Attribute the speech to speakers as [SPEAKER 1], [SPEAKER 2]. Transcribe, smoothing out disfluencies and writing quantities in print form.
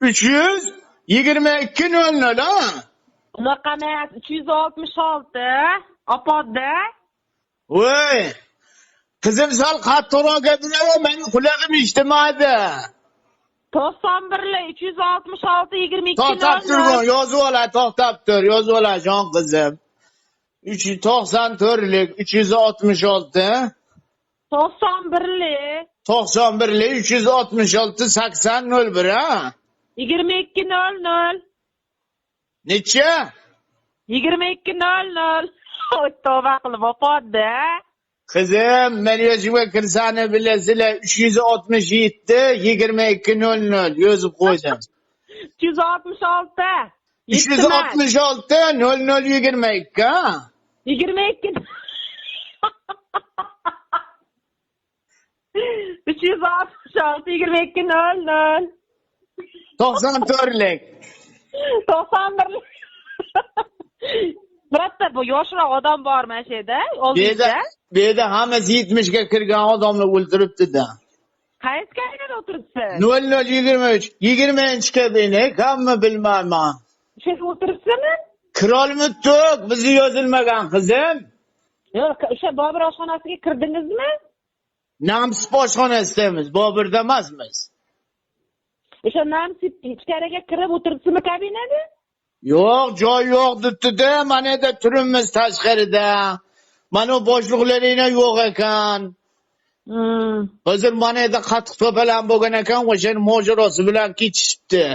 [SPEAKER 1] 322.00 ha?
[SPEAKER 2] Unaqa emas, 366. Opodda.
[SPEAKER 1] Voy. Qizim sal qattiqroq gapiraver, meni qulog'im eshitmaydi.
[SPEAKER 2] 91 366 22
[SPEAKER 1] To'xtab turgun, yozib ola, to'xtab tur, yozib ola jon qizim. 394lik 366
[SPEAKER 2] 91
[SPEAKER 1] 91lik 366 8001 ha?
[SPEAKER 2] 2200.
[SPEAKER 1] Necha?
[SPEAKER 2] 2200. Oy, tavba qilib opodda.
[SPEAKER 1] Qizim, men yozishga kirsani bilasizlar, 367 2200 yozib qo'ydim.
[SPEAKER 2] 366.
[SPEAKER 1] 366 0022 ha?
[SPEAKER 2] 22. 366 2200.
[SPEAKER 1] 94lik.
[SPEAKER 2] 91. Birotta bu yoshroq odam bor mana shu yerda, oldingizda.
[SPEAKER 1] Bu yerda hammasi 70 ga kirgan odamlar o'ltiribdi-da.
[SPEAKER 2] Qaysi kabinada o'tiribsiz?
[SPEAKER 1] 0023 20 kabinet, hamma bilmayman.
[SPEAKER 2] Shu yerda o'tiribsizmi?
[SPEAKER 1] Kirolmiddik, bizni yozilmagan qizim.
[SPEAKER 2] Yo'q, o'sha Bobur oshxonasiga kirdingizmi?
[SPEAKER 1] Namsiz oshxonasidamiz, Boburda emasmiz.
[SPEAKER 2] O'sha Namsiz ichkariga kirib o'tiribsizmi kabinada?
[SPEAKER 1] Yo'q, joy yo'q debdi-da, mana yerda turibmiz tashqarida. Mana boshliqlaringlar yo'q ekan. Hozir mana yerda qattiq to'palan bo'lgan ekan, o'sha mojarosi bilan ketishibdi.